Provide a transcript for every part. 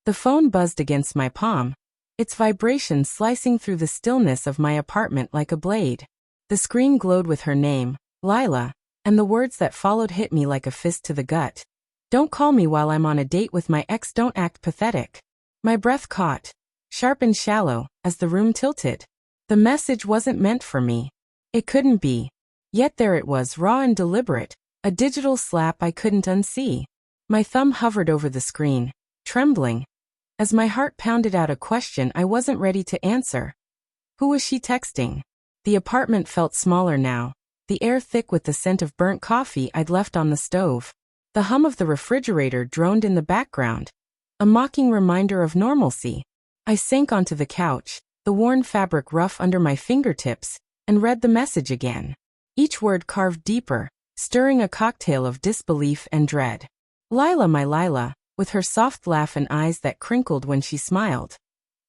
The phone buzzed against my palm, its vibration slicing through the stillness of my apartment like a blade. The screen glowed with her name, Lila, and the words that followed hit me like a fist to the gut. Don't call me while I'm on a date with my ex, don't act pathetic. My breath caught, sharp and shallow, as the room tilted. The message wasn't meant for me. It couldn't be. Yet there it was, raw and deliberate, a digital slap I couldn't unsee. My thumb hovered over the screen, trembling, as my heart pounded out a question I wasn't ready to answer. Who was she texting? The apartment felt smaller now, the air thick with the scent of burnt coffee I'd left on the stove. The hum of the refrigerator droned in the background, a mocking reminder of normalcy. I sank onto the couch, the worn fabric rough under my fingertips, and read the message again. Each word carved deeper, stirring a cocktail of disbelief and dread. Lila, my Lila, with her soft laugh and eyes that crinkled when she smiled.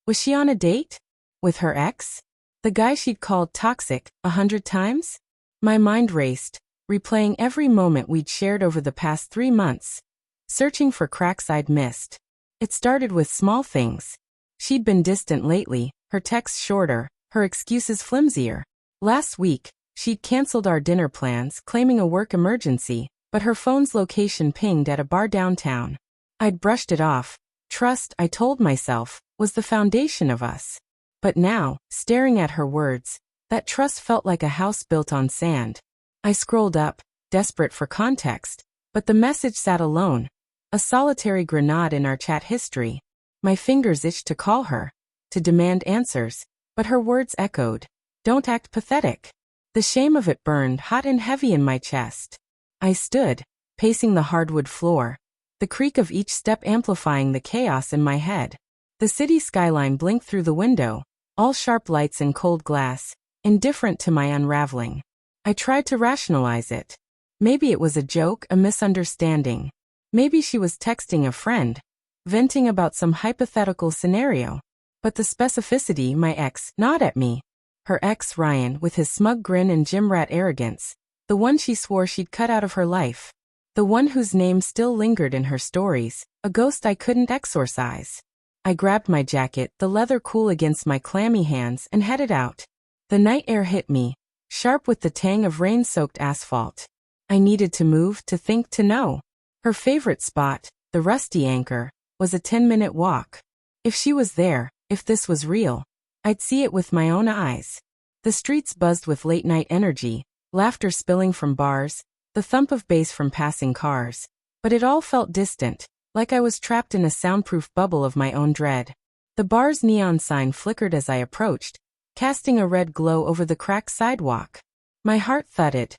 Was she on a date? With her ex? The guy she'd called toxic 100 times? My mind raced, replaying every moment we'd shared over the past 3 months, searching for cracks I'd missed. It started with small things. She'd been distant lately, her texts shorter, her excuses flimsier. Last week, she'd canceled our dinner plans, claiming a work emergency, but her phone's location pinged at a bar downtown. I'd brushed it off. Trust, I told myself, was the foundation of us. But now, staring at her words, that trust felt like a house built on sand. I scrolled up, desperate for context, but the message sat alone, a solitary grenade in our chat history. My fingers itched to call her, to demand answers, but her words echoed. Don't act pathetic. The shame of it burned hot and heavy in my chest. I stood, pacing the hardwood floor, the creak of each step amplifying the chaos in my head. The city skyline blinked through the window, all sharp lights and cold glass, indifferent to my unraveling. I tried to rationalize it. Maybe it was a joke, a misunderstanding. Maybe she was texting a friend, venting about some hypothetical scenario. But the specificity, my ex, gnawed at me. Her ex, Ryan, with his smug grin and gym rat arrogance, the one she swore she'd cut out of her life. The one whose name still lingered in her stories, a ghost I couldn't exorcise. I grabbed my jacket, the leather cool against my clammy hands, and headed out. The night air hit me, sharp with the tang of rain-soaked asphalt. I needed to move, to think, to know. Her favorite spot, the Rusty Anchor, was a 10-minute walk. If she was there, if this was real, I'd see it with my own eyes. The streets buzzed with late-night energy, laughter spilling from bars, the thump of bass from passing cars. But it all felt distant, like I was trapped in a soundproof bubble of my own dread. The bar's neon sign flickered as I approached, casting a red glow over the cracked sidewalk. My heart thudded,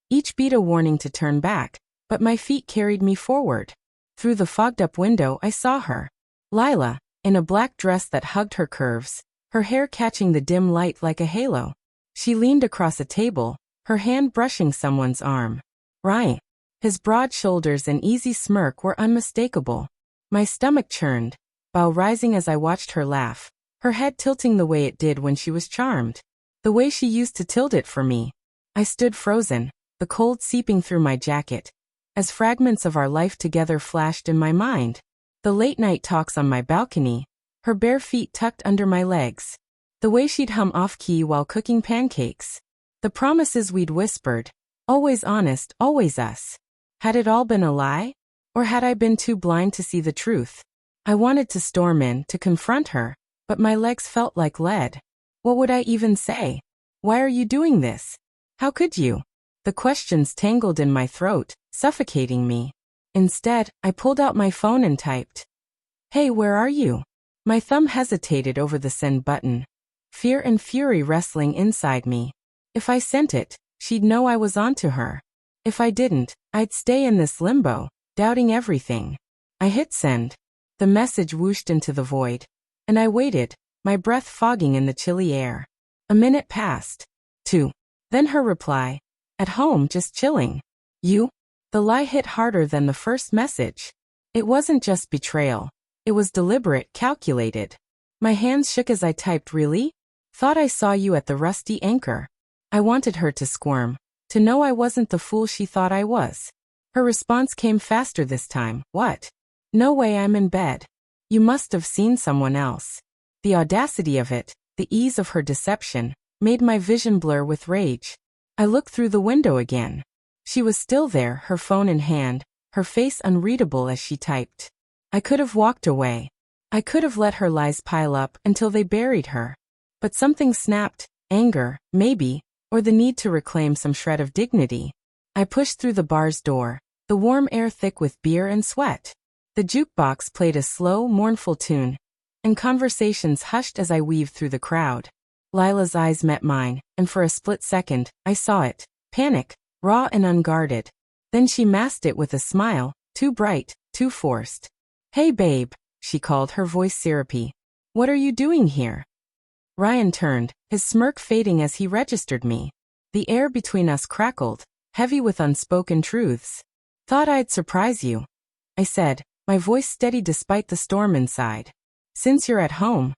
each beat a warning to turn back, but my feet carried me forward. Through the fogged-up window I saw her. Lila, in a black dress that hugged her curves, her hair catching the dim light like a halo. She leaned across a table, her hand brushing someone's arm. Ryan. His broad shoulders and easy smirk were unmistakable. My stomach churned, bow rising as I watched her laugh, her head tilting the way it did when she was charmed. The way she used to tilt it for me. I stood frozen, the cold seeping through my jacket, as fragments of our life together flashed in my mind. The late-night talks on my balcony, her bare feet tucked under my legs. The way she'd hum off-key while cooking pancakes. The promises we'd whispered, always honest, always us. Had it all been a lie? Or had I been too blind to see the truth? I wanted to storm in, to confront her, but my legs felt like lead. What would I even say? Why are you doing this? How could you? The questions tangled in my throat, suffocating me. Instead, I pulled out my phone and typed, "Hey, where are you?" My thumb hesitated over the send button, fear and fury wrestling inside me. If I sent it, she'd know I was onto her. If I didn't, I'd stay in this limbo, doubting everything. I hit send. The message whooshed into the void, and I waited, my breath fogging in the chilly air. A minute passed. 2. Then her reply, "At home, just chilling." You? The lie hit harder than the first message. It wasn't just betrayal. It was deliberate, calculated. My hands shook as I typed, "Really? Thought I saw you at the Rusty Anchor." I wanted her to squirm, to know I wasn't the fool she thought I was. Her response came faster this time. "What? No way, I'm in bed." You must have seen someone else. The audacity of it, the ease of her deception, made my vision blur with rage. I looked through the window again. She was still there, her phone in hand, her face unreadable as she typed. I could have walked away. I could have let her lies pile up until they buried her. But something snapped, anger, maybe, or the need to reclaim some shred of dignity. I pushed through the bar's door, the warm air thick with beer and sweat. The jukebox played a slow, mournful tune, and conversations hushed as I weaved through the crowd. Lila's eyes met mine, and for a split second, I saw it. Panic, raw and unguarded. Then she masked it with a smile, too bright, too forced. "Hey babe," she called, her voice syrupy. "What are you doing here?" Ryan turned, his smirk fading as he registered me. The air between us crackled, heavy with unspoken truths. "Thought I'd surprise you," I said, my voice steady despite the storm inside. "Since you're at home,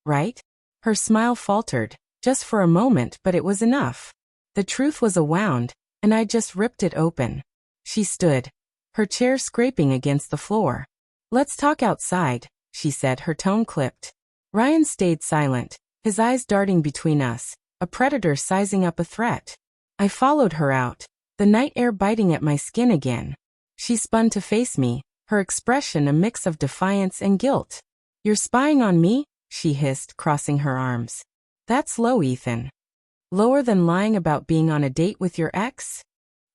right?" Her smile faltered, just for a moment, but it was enough. The truth was a wound, and I just ripped it open. She stood, her chair scraping against the floor. "Let's talk outside," she said, her tone clipped. Ryan stayed silent, his eyes darting between us, a predator sizing up a threat. I followed her out, the night air biting at my skin again. She spun to face me, her expression a mix of defiance and guilt. "You're spying on me?" she hissed, crossing her arms. "That's low, Ethan. Lower than lying about being on a date with your ex?"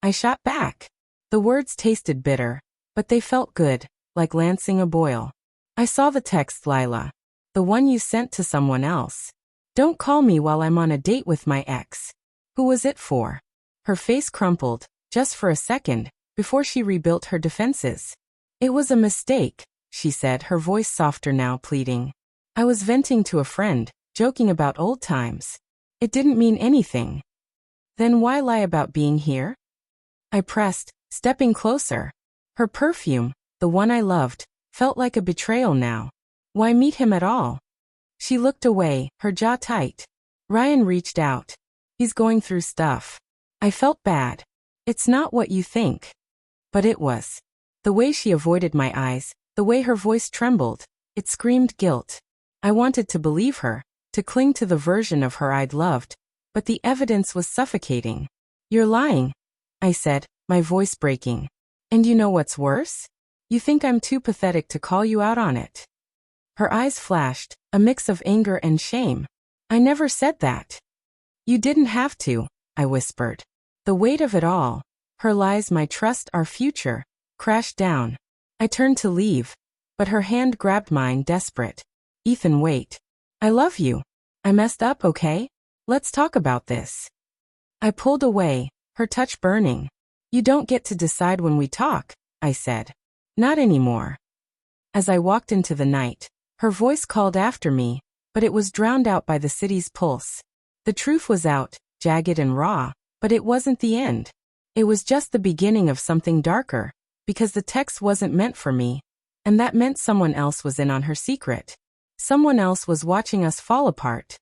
I shot back. The words tasted bitter, but they felt good, like lancing a boil. "I saw the text, Lila. The one you sent to someone else. Don't call me while I'm on a date with my ex. Who was it for?" Her face crumpled, just for a second, before she rebuilt her defenses. "It was a mistake," she said, her voice softer now, pleading. "I was venting to a friend, joking about old times. It didn't mean anything." "Then why lie about being here?" I pressed, stepping closer. Her perfume, the one I loved, felt like a betrayal now. Why meet him at all? She looked away, her jaw tight. Ryan reached out. "He's going through stuff." I felt bad. "It's not what you think." But it was. The way she avoided my eyes, the way her voice trembled, it screamed guilt. I wanted to believe her, to cling to the version of her I'd loved, but the evidence was suffocating. "You're lying," I said, my voice breaking. "And you know what's worse? You think I'm too pathetic to call you out on it." Her eyes flashed, a mix of anger and shame. "I never said that." "You didn't have to," I whispered. The weight of it all, her lies, my trust, our future, crashed down. I turned to leave, but her hand grabbed mine, desperate. "Ethan, wait. I love you. I messed up, okay? Let's talk about this." I pulled away, her touch burning. "You don't get to decide when we talk," I said. "Not anymore." As I walked into the night, her voice called after me, but it was drowned out by the city's pulse. The truth was out, jagged and raw, but it wasn't the end. It was just the beginning of something darker, because the text wasn't meant for me, and that meant someone else was in on her secret. Someone else was watching us fall apart.